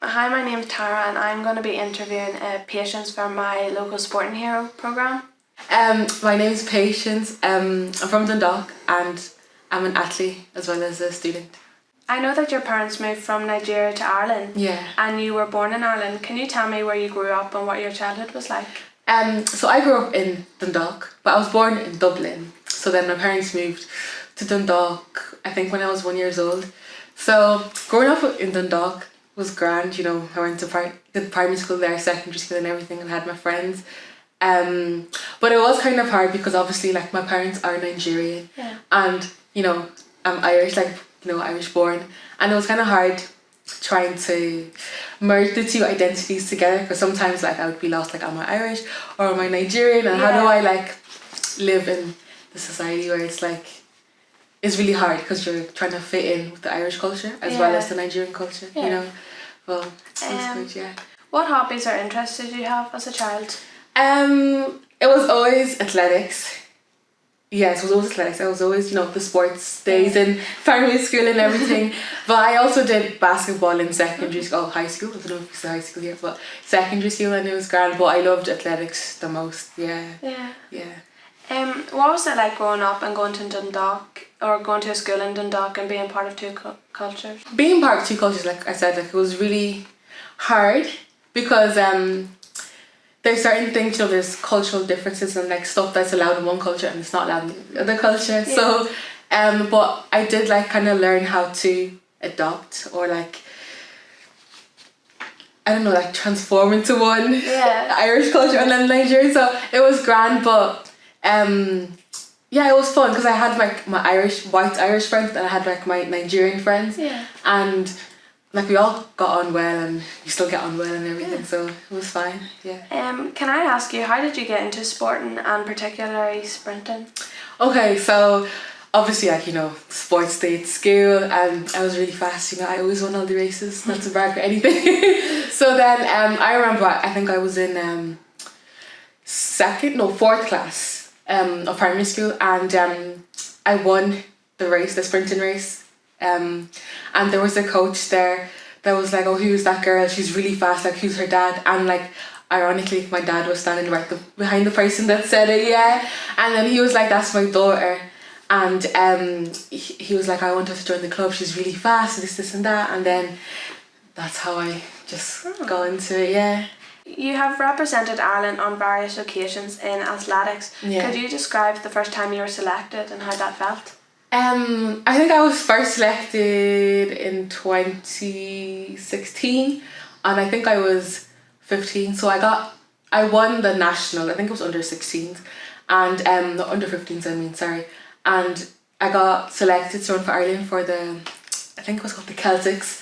Hi, my name's Tara and I'm going to be interviewing patients for my local Sporting Hero programme. My name's Patience. I'm from Dundalk and I'm an athlete as well as a student. I know that your parents moved from Nigeria to Ireland. Yeah. And you were born in Ireland. Can you tell me where you grew up and what your childhood was like? So I grew up in Dundalk, but I was born in Dublin. So then my parents moved to Dundalk, I think when I was 1 year old. So growing up in Dundalk was grand, I went to did primary school there, secondary school and everything, and had my friends. But it was kind of hard because obviously like my parents are Nigerian. Yeah. And I'm Irish, Irish born, and it was kind of hard trying to merge the two identities together because sometimes like I would be lost, like am I Irish or am I Nigerian, and how do I like live in the society where it's really hard because you're trying to fit in with the Irish culture as well as the Nigerian culture. Well, it's good. What hobbies or interests did you have as a child? It was always athletics. Yes, it was always athletics. I was always, the sports days in primary school and everything. But I also did basketball in secondary school, high school. I don't know if it's high school here, but secondary school, and it was grand. But I loved athletics the most. Yeah. What was it like growing up and going to Dundalk, or going to a school in Dundalk and being part of two cultures? Being part of two cultures, like I said, it was really hard because there's certain things, there's cultural differences and like stuff that's allowed in one culture and it's not allowed in the other culture. Yeah. So, but I did like kind of learn how to adopt or like, I don't know, like transform into one Irish culture and then Nigerian. So it was grand, but it was fun because I had like my white Irish friends and I had like my Nigerian friends. Yeah. And like we all got on well and we still get on well and everything, so it was fine. Yeah. Can I ask you, how did you get into sporting and particularly sprinting? Okay, so obviously sports day at school, and I was really fast, I always won all the races, not to brag or anything. So then I remember I think I was in fourth class of primary school, and I won the sprinting race. And there was a coach there that was like, oh, who's that girl? She's really fast, like who's her dad? And like ironically my dad was standing right behind the person that said it, and then he was like, that's my daughter. And he was like, I want her to join the club, she's really fast, this and that. And then that's how I just got into it. You have represented Ireland on various occasions in athletics. Could you describe the first time you were selected and how that felt? I think I was first selected in 2016, and I think I was 15. So I won the national. I think it was under 16s, and not under 15s. Sorry, and I got selected to run for Ireland for I think it was called the Celtics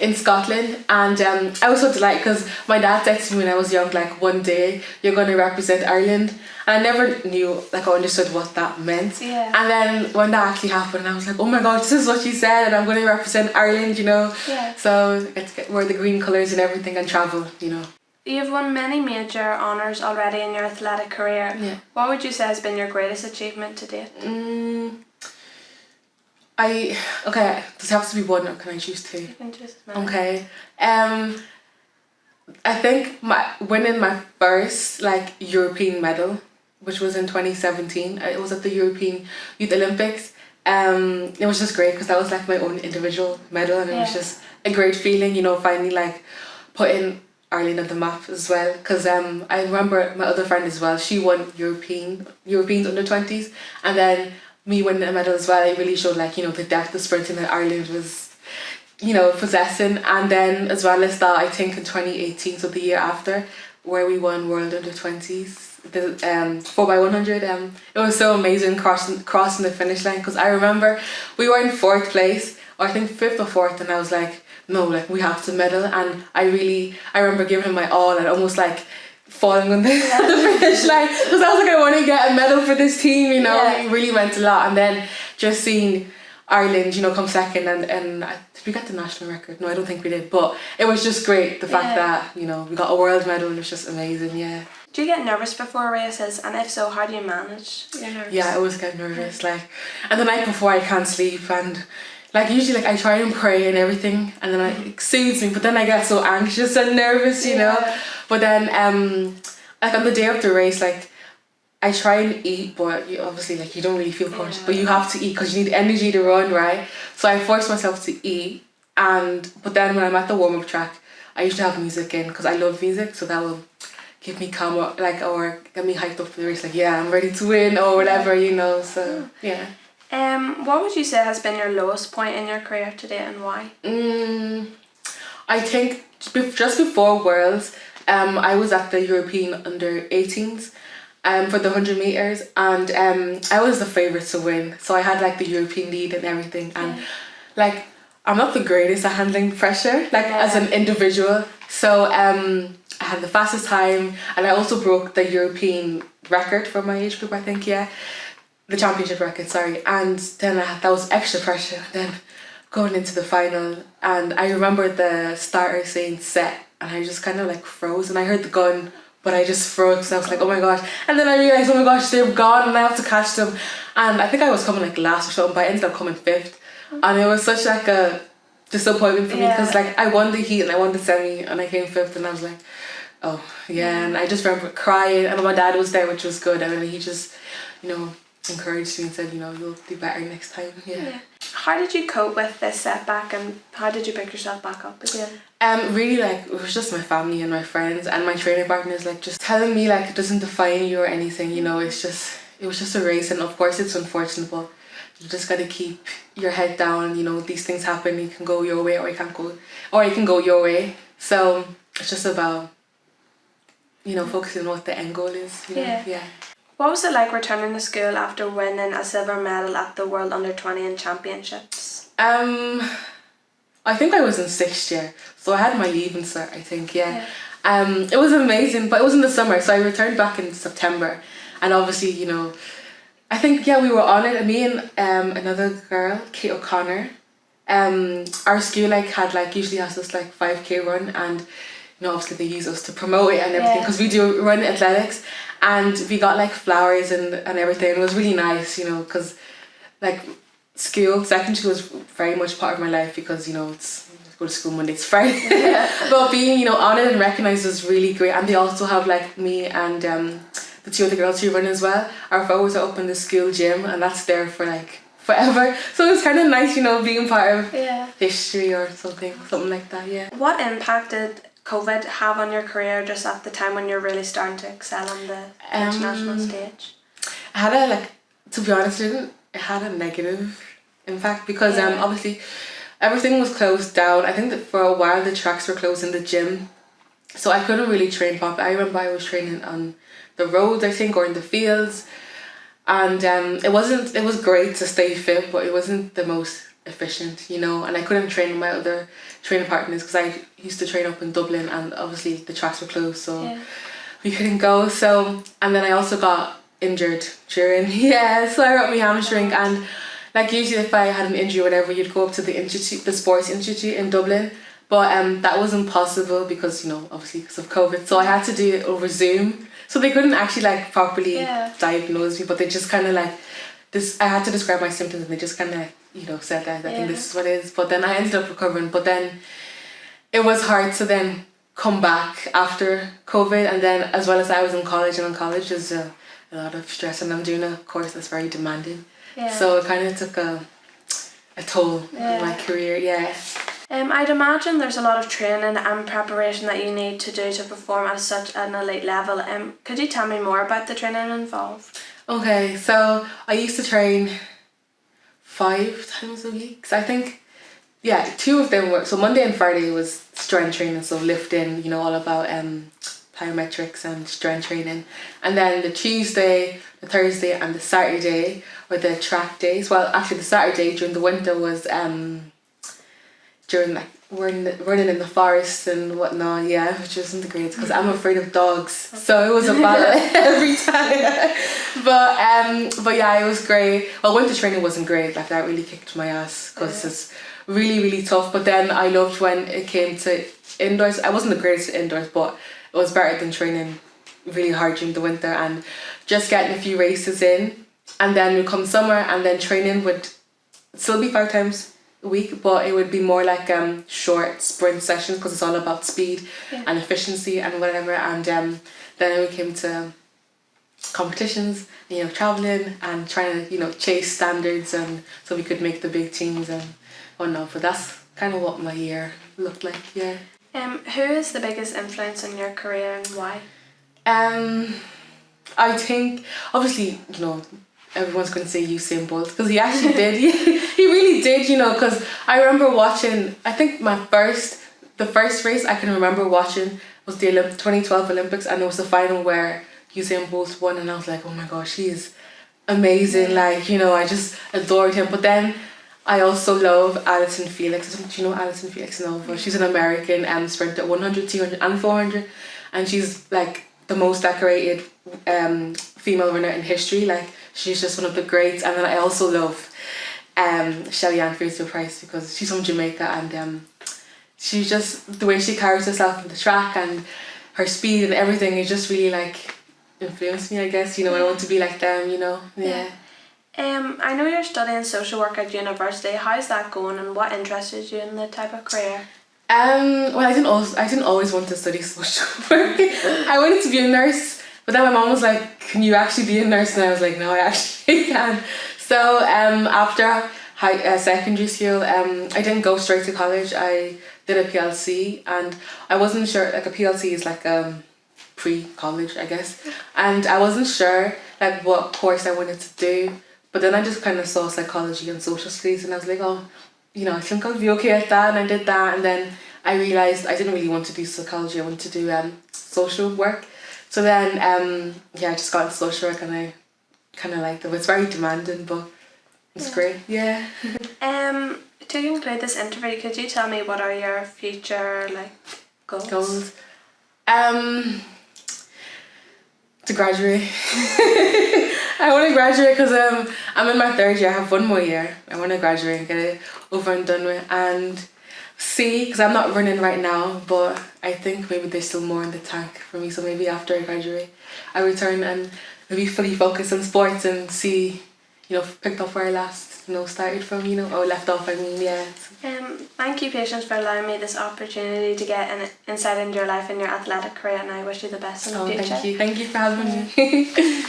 in Scotland, and I was so delighted because my dad said to me when I was young, like, one day you're going to represent Ireland, and I never knew, like, I understood what that meant. And then when that actually happened, I was like, oh my god, this is what she said, and I'm going to represent Ireland, so I get to wear the green colours and everything and travel. You've won many major honours already in your athletic career. What would you say has been your greatest achievement to date? Does it have to be one or can I choose two? You can choose as many. Okay. I think winning my first European medal, which was in 2017. It was at the European Youth Olympics. It was just great because that was like my own individual medal, and it was just a great feeling, finally putting Ireland on the map as well. Because I remember my other friend as well. She won Europeans under 20s, and then me winning a medal as well. It really showed the depth of sprinting that Ireland was possessing. And then as well as that, I think in 2018, so the year after, where we won World Under 20s, the 4x100, it was so amazing crossing the finish line, because I remember we were in 4th place, or I think 5th or 4th, and I was like, no, we have to medal. And I remember giving it my all and almost falling on the finish line, because I was like, I want to get a medal for this team, It really meant a lot. And then just seeing Ireland, come second, and did we get the national record? No, I don't think we did, but it was just great, the fact that, we got a world medal, and it was just amazing. Do you get nervous before races, and if so, how do you manage your nerves? I always get nervous, and the night before I can't sleep, and like usually like I try and pray and everything, and then it soothes me, but then I get so anxious and nervous, you know. But then like on the day of the race, like I try and eat, but you obviously like you don't really feel conscious, but you have to eat because you need energy to run, right? So I force myself to eat, but then when I'm at the warm-up track, I usually have music in because I love music, so that will give me calm, like, or get me hyped up for the race, like yeah, I'm ready to win or whatever, you know. So yeah. What would you say has been your lowest point in your career today, and why? I think just before Worlds, I was at the European under-18s for the 100 meters, and I was the favourite to win. So I had like the European lead and everything, and like I'm not the greatest at handling pressure, like as an individual. So I had the fastest time, and I also broke the European record for my age group, I think, the championship record, sorry. And then that was extra pressure. Then going into the final, and I remember the starter saying set, and I just kind of like froze, and I heard the gun, but I just froze because I was like, oh my gosh. And then I realised, oh my gosh, they've gone and I have to catch them. And I think I was coming like last or something, but I ended up coming 5th. And it was such like a disappointment for me because like I won the heat and I won the semi and I came 5th, and I was like, oh yeah. And I just remember crying, and my dad was there, which was good. And then he just, you know, encouraged me and said, you know, you'll do better next time. Yeah. How did you cope with this setback, and how did you pick yourself back up again? Really, like, it was just my family and my friends and my training partners, like, just telling me like it doesn't define you or anything, you know. It was just a race, and of course it's unfortunate, but you just gotta keep your head down. You know, these things happen. You can go your way, or you can go your way. So it's just about, you know, focusing on what the end goal is. You know? Yeah. What was it like returning to school after winning a silver medal at the World Under-20 Championships? I think I was in 6th year, so I had my leaving cert, I think, It was amazing, but it was in the summer, so I returned back in September, and obviously, you know, I think, we were on it, and me and another girl, Kate O'Connor, our school usually has this 5k run, and you know, obviously they use us to promote it and everything because we do run athletics, and we got flowers and everything. It was really nice, you know, because secondary school was very much part of my life because, you know, it's go to school Monday to Friday. But being, you know, honoured and recognised was really great. And they also have me and the 2 other girls who run as well. Our photos are up in the school gym, and that's there for forever. So it's kind of nice, you know, being part of history or something like that. What impact did COVID have on your career just at the time when you're really starting to excel on the international stage? I had to be honest, it had a negative impact because obviously everything was closed down. I think that for a while the tracks were closed in the gym, so I couldn't really train properly. I remember I was training on the roads, I think, or in the fields, and it was great to stay fit, but it wasn't the most efficient, you know. And I couldn't train with my other training partners because I used to train up in Dublin, and obviously the tracks were closed, so we couldn't go. So, and then I also got injured during so I hurt my hamstring, and usually if I had an injury or whatever, you'd go up to the sports institute in Dublin, but that wasn't possible because, you know, obviously because of COVID, so I had to do it over Zoom, so they couldn't actually properly diagnose me, but they just kind of this. I had to describe my symptoms, and they just kind of, you know, said that I think this is what it is. But then I ended up recovering, but then it was hard to then come back after COVID, and then as well as I was in college, and in college there's a lot of stress, and I'm doing a course that's very demanding, so it kind of took a toll on my career. I'd imagine there's a lot of training and preparation that you need to do to perform at such an elite level. Could you tell me more about the training involved? Okay, so I used to train 5 times a week. So I think, 2 of them were, so Monday and Friday was strength training, so lifting, you know, all about plyometrics and strength training. And then the Tuesday, the Thursday and the Saturday were the track days. Well, actually the Saturday during the winter was during running in the forest and whatnot, which wasn't the greatest because I'm afraid of dogs, so it was a battle every time. But it was great. Well, winter training wasn't great, that really kicked my ass because it's really, really tough. But then I loved when it came to indoors. I wasn't the greatest at indoors, but it was better than training really hard during the winter and just getting a few races in, and then would come summer, and then training would still be 5 times week, but it would be more like short sprint sessions because it's all about speed and efficiency and whatever. And then we came to competitions, traveling and trying to chase standards, and so we could make the big teams and whatnot. But that's kind of what my year looked like. Yeah. Who is the biggest influence in your career and why? I think obviously everyone's going to say Usain Bolt because he actually did. He really did. Because I remember watching. I think the first race I can remember watching was the 2012 Olympics, and it was the final where Usain Bolt won, and I was like, oh my gosh, he is amazing. Like I just adored him. But then I also love Alison Felix. Do you know Alison Felix? No, but she's an American sprinter, 100, 200 and 400, and she's like the most decorated female runner in history. Like she's just one of the greats. And then I also love Shelly-Ann Fraser-Pryce because she's from Jamaica, and she's just the way she carries herself on the track and her speed and everything is just really like influenced me, I guess. I want to be like them. Yeah. I know you're studying social work at university. How's that going, and what interested you in the type of career? Well, I didn't always want to study social work. I wanted to be a nurse, but then my mom was like, "Can you actually be a nurse?" And I was like, "No, I actually can." So after secondary school, I didn't go straight to college. I did a PLC, and I wasn't sure. Like a PLC is like pre-college, I guess, and I wasn't sure like what course I wanted to do. But then I just kind of saw psychology and social studies, and I was like, oh, I think I'll be okay at that, and I did that. And then I realised I didn't really want to do psychology. I wanted to do social work. So then I just got into social work, and I kind of liked it. It's very demanding, but it's great. Yeah. To conclude this interview, could you tell me what are your future goals? To graduate. I want to graduate because I'm in my third year. I have one more year. I want to graduate and get it over and done with, and see, because I'm not running right now, but I think maybe there's still more in the tank for me. So maybe after I graduate, I return and maybe fully focus on sports and see, picked up where I last started from, or left off, I mean. Yeah. Thank you, Patience, for allowing me this opportunity to get an insight into your life and your athletic career, and I wish you the best in the future. Thank you for having me.